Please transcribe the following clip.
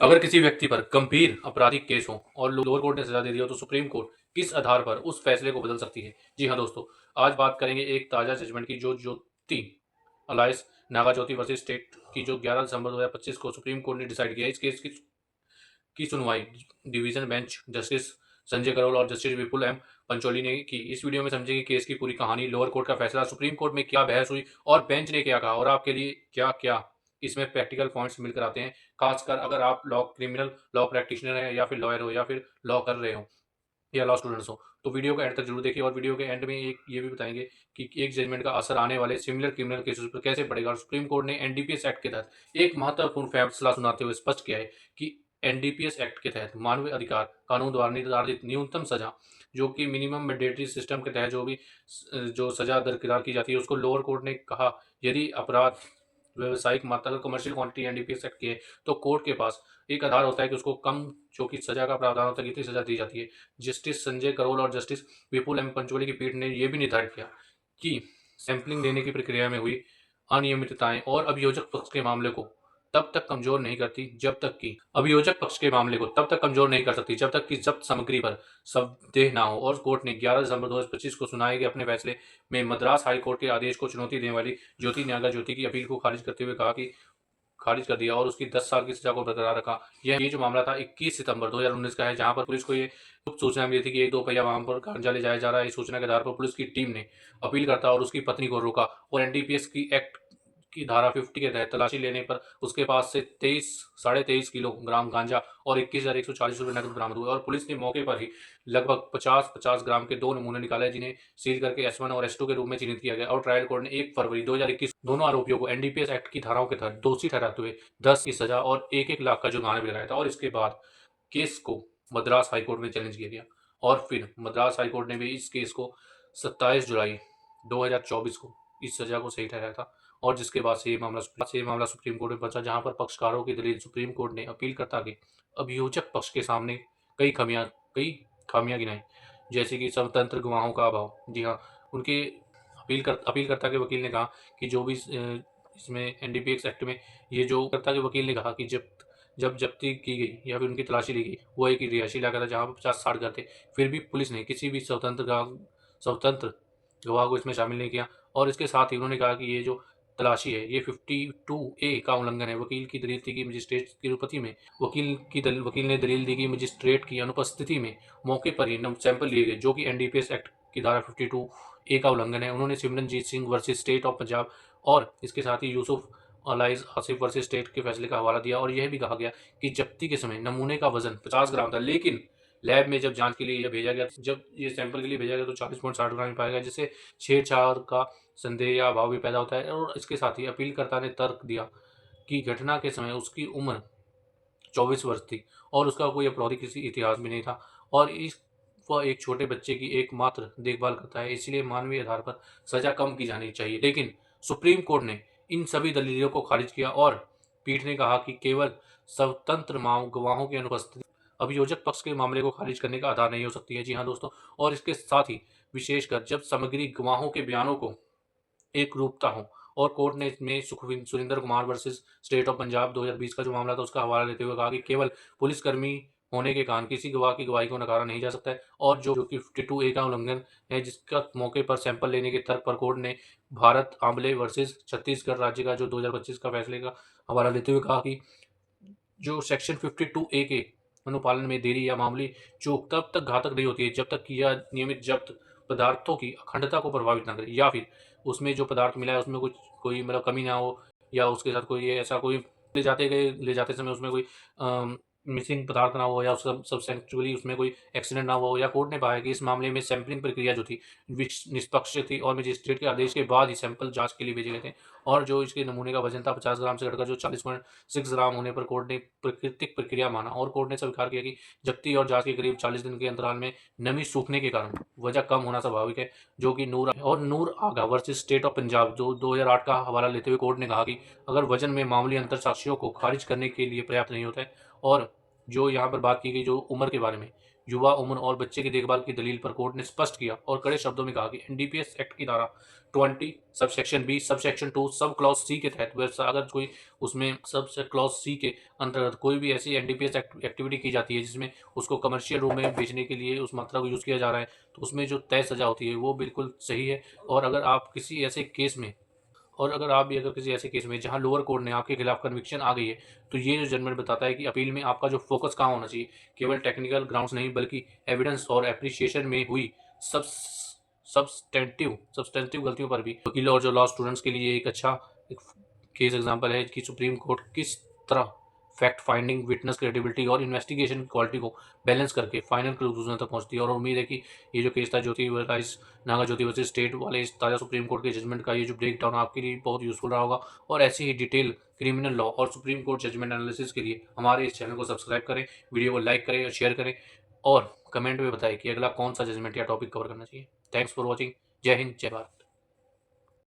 अगर किसी व्यक्ति पर गंभीर आपराधिक केस हो और लोअर कोर्ट ने सजा दे दी हो तो सुप्रीम कोर्ट किस आधार पर उस फैसले को बदल सकती है। जी हाँ दोस्तों, आज बात करेंगे एक ताजा जजमेंट की जो ज्योति अलायंस नागाज्योति वर्सेस स्टेट की जो 11 दिसंबर 2025 को सुप्रीम कोर्ट ने डिसाइड किया। इस केस की सुनवाई division bench justice Sanjay Karol और जस्टिस विपुल एम पंचोली ने की। इस वीडियो में समझेंगे केस की पूरी कहानी, लोअर कोर्ट का फैसला, सुप्रीम कोर्ट में क्या बहस हुई और बेंच ने क्या कहा और आपके लिए क्या क्या इसमें प्रैक्टिकल पॉइंट्स मिलकर आते हैं। खासकर अगर आप लॉ क्रिमिनल लॉ प्रैक्टिशनर हैं या फिर लॉयर हो या फिर लॉ कर रहे हो या लॉ स्टूडेंट्स हो तो वीडियो को एंड तक जरूर देखिए। और वीडियो के एंड में एक ये भी बताएंगे कि एक जजमेंट का असर आने वाले सिमिलर क्रिमिनल केसेस पर कैसे पड़ेगा। और सुप्रीम कोर्ट ने एनडीपीएस एक्ट के तहत एक महत्वपूर्ण फैसला सुनाते हुए स्पष्ट किया है कि एनडीपीएस एक्ट के तहत मानवीय अधिकार कानून द्वारा निर्धारित न्यूनतम सजा, जो कि मिनिमम मैंडेटरी सिस्टम के तहत जो सजा दरकिरार की जाती है, उसको लोअर कोर्ट ने कहा यदि अपराध व्यवसायिक मात्रा अगर कमर्शियल क्वांटिटी एनडीपीएस एक्ट की है तो कोर्ट के पास एक आधार होता है कि उसको कम जो कि सजा का प्रावधान होता है कितनी सजा दी जाती है। जस्टिस संजय करोल और जस्टिस विपुल एम पंचोली की पीठ ने यह भी निर्धारित किया कि सैंपलिंग देने की प्रक्रिया में हुई अनियमितताएं और अभियोजक पक्ष के मामले को तब तक कमजोर नहीं करती जब तक कि अभियोजक पक्ष के मामले को तब तक कमजोर नहीं कर सकती जब तक कि जब्त सामग्री पर संदेह ना हो। और कोर्ट ने 11 दिसंबर 2025 को सुनाए गए अपने फैसले में मद्रास हाई कोर्ट के आदेश को चुनौती देने वाली ज्योति नागा ज्योति की अपील को खारिज करते हुए कहा कि खारिज कर दिया और उसकी 10 साल की सजा को बरकरार रखा। ये जो मामला था 21 सितंबर 2019 का है, जहां पर पुलिस को ये गुप्त सूचना मिली थी कि एक दो पहिया वाहन पर गांजा ले जाया जा रहा है। इस सूचना के आधार पर पुलिस की टीम ने अपील करता और उसकी पत्नी को रोका और एनडीपीएस की एक्ट की धारा 50 के तहत तलाशी लेने पर उसके पास से 23.5 किलोग्राम गांजा और 21,140 रुपये नकद बरामद हुए। और पुलिस ने मौके पर ही लगभग 50-50 ग्राम के 2 नमूने निकाले, जिन्हें सील करके S1 और S2 के रूप में चिन्हित किया गया। और ट्रायल कोर्ट ने 1 फरवरी 2021 दोनों आरोपियों को एनडीपीएस एक्ट की धाराओं के तहत दोषी ठहराते हुए 10 की सजा और 1-1 लाख का जुर्माना भी लगाया था। और इसके बाद केस को मद्रास हाईकोर्ट में चैलेंज किया गया और फिर मद्रास हाईकोर्ट ने भी इस केस को 27 जुलाई 2024 को इस सजा को सही ठहराया था। और जिसके बाद से ये मामला सुप्रीम कोर्ट में पहुंचा, जहां पर पक्षकारों की दलील सुप्रीम कोर्ट ने अपील करता के अभियोजक पक्ष के सामने कई खामियां गिनाई, जैसे कि स्वतंत्र गवाहों का अभाव। जी हाँ, उनके अपीलकर्ता के वकील ने कहा कि जो भी इसमें एनडीपीएस एक्ट में ये जो कर्ता के वकील ने कहा कि जब जब्ती की गई या फिर उनकी तलाशी ली गई वो एक रिहायशी इलाका था जहाँ पर 50-60 घर थे, फिर भी पुलिस ने किसी भी स्वतंत्र गवाह को इसमें शामिल नहीं किया। और इसके साथ ही उन्होंने कहा कि ये जो तलाशी है ये 52A का उल्लंघन है। वकील की दलील थी कि मजिस्ट्रेट की अनुपस्थिति में वकील ने दलील दी कि मजिस्ट्रेट की अनुपस्थिति में मौके पर ही सैंपल लिए गए, जो कि एनडीपीएस एक्ट की धारा 52A का उल्लंघन है। उन्होंने Simranjeet Singh versus state of Punjab और इसके साथ ही Yusuf alias Asif versus state के फैसले का हवाला दिया और यह भी कहा गया कि जब्ती के समय नमूने का वजन 50 ग्राम था, लेकिन लैब में जब जांच के लिए यह भेजा गया, जब ये सैंपल के लिए भेजा गया तो 40.60 ग्राम पाया गया, जिससे छेड़छाड़ का संदेह या अभाव भी पैदा होता है। और इसके साथ ही अपीलकर्ता ने तर्क दिया कि घटना के समय उसकी उम्र 24 वर्ष थी और उसका कोई आपराधिक किसी इतिहास भी नहीं था और वह एक छोटे बच्चे की एकमात्र देखभाल करता है, इसलिए मानवीय आधार पर सजा कम की जानी चाहिए। लेकिन सुप्रीम कोर्ट ने इन सभी दलीलों को खारिज किया और पीठ ने कहा कि केवल स्वतंत्र गवाहों की अनुपस्थिति अभियोजक पक्ष के मामले को खारिज करने का आधार नहीं हो सकती है। जी हाँ दोस्तों, और इसके साथ ही विशेषकर जब सामग्री गवाहों के बयानों को एक रूपता हो। और कोर्ट ने इसमें Surendra Kumar versus state of Punjab 2020 का जो मामला था उसका हवाला लेते हुए कहा कि केवल पुलिसकर्मी होने के कारण किसी गवाह की गवाही को नकारा नहीं जा सकता है। और जो कि 52A का उल्लंघन है, जिसका मौके पर सैंपल लेने के तर्क पर कोर्ट ने भारत आंबले वर्सेस छत्तीसगढ़ राज्य का जो 2025 का फैसले का हवाला लेते हुए कहा कि जो सेक्शन 52A के अनुपालन में देरी या मामूली चूक तब तक घातक नहीं होती है जब तक कि यह नियमित जब्त पदार्थों की अखंडता को प्रभावित न करे या फिर उसमें जो पदार्थ मिला है उसमें कुछ कोई मतलब कमी ना हो या उसके साथ कोई ऐसा कोई ले जाते समय उसमें कोई मिसिंग पदार्थ ना हो या सब्सटेंचुअली उसमें कोई एक्सीडेंट ना हो। या कोर्ट ने पाया कि इस मामले में सैंपलिंग प्रक्रिया जो थी निष्पक्ष थी और मजिस्ट्रेट के आदेश के बाद ही सैंपल जांच के लिए भेजे गए थे। और जो इसके नमूने का वजन था 50 ग्राम से घटकर जो 40.6 ग्राम होने पर कोर्ट ने प्राकृतिक प्रक्रिया माना और कोर्ट ने स्वीकार किया कि जब्ती और जांच के करीब 40 दिन के अंतराल में नमी सूखने के कारण वजह कम होना स्वाभाविक है। जो कि नूर आगा वर्सेस स्टेट ऑफ पंजाब जो 2008 का हवाला लेते हुए कोर्ट ने कहा कि अगर वजन में मामूली अंतर साक्ष्यों को खारिज करने के लिए पर्याप्त नहीं होता है। और जो यहाँ पर बात की गई जो उम्र के बारे में, युवा, उम्र और बच्चे की देखभाल की दलील पर कोर्ट ने स्पष्ट किया और कड़े शब्दों में कहा कि एनडीपीएस एक्ट की धारा 20 subsection B subsection 2 sub clause C के तहत वैसा अगर कोई उसमें सब क्लॉज सी के अंतर्गत कोई भी ऐसी एनडीपीएस एक्टिविटी की जाती है जिसमें उसको कमर्शियल रूप में बेचने के लिए उस मात्रा को यूज़ किया जा रहा है, तो उसमें जो तय सजा होती है वो बिल्कुल सही है। और अगर आप किसी ऐसे केस में और अगर आप भी अगर किसी ऐसे केस में जहां लोअर कोर्ट ने आपके खिलाफ कन्विक्शन आ गई है, तो ये जो जजमेंट बताता है कि अपील में आपका जो फोकस कहाँ होना चाहिए, केवल टेक्निकल ग्राउंड्स नहीं बल्कि एविडेंस और एप्रिसिएशन में हुई सब सब्सटेंटिव गलतियों पर भी। वकील और जो लॉ स्टूडेंट्स के लिए एक अच्छा एक केस एग्जांपल है कि सुप्रीम कोर्ट किस तरह फैक्ट फाइंडिंग, विटनेस क्रेडिबिलिटी और इन्वेस्टिगेशन क्वालिटी को बैलेंस करके फाइनल कंक्लूजन तक पहुंचती है। और उम्मीद है कि ये जो केस था ज्योति वर्सेस नागा ज्योति वर्सेस स्टेट वाले इस ताज़ा सुप्रीम कोर्ट के जजमेंट का ये जो ब्रेक डाउन आपके लिए बहुत यूजफुल रहा होगा। और ऐसे ही डिटेल क्रिमिनल लॉ और सुप्रीम कोर्ट जजमेंट एनालिसिस के लिए हमारे इस चैनल को सब्सक्राइब करें, वीडियो को लाइक करें और शेयर करें, और कमेंट में बताएं कि अगला कौन सा जजमेंट या टॉपिक कवर करना चाहिए। Thanks for watching. जय हिंद, जय भारत।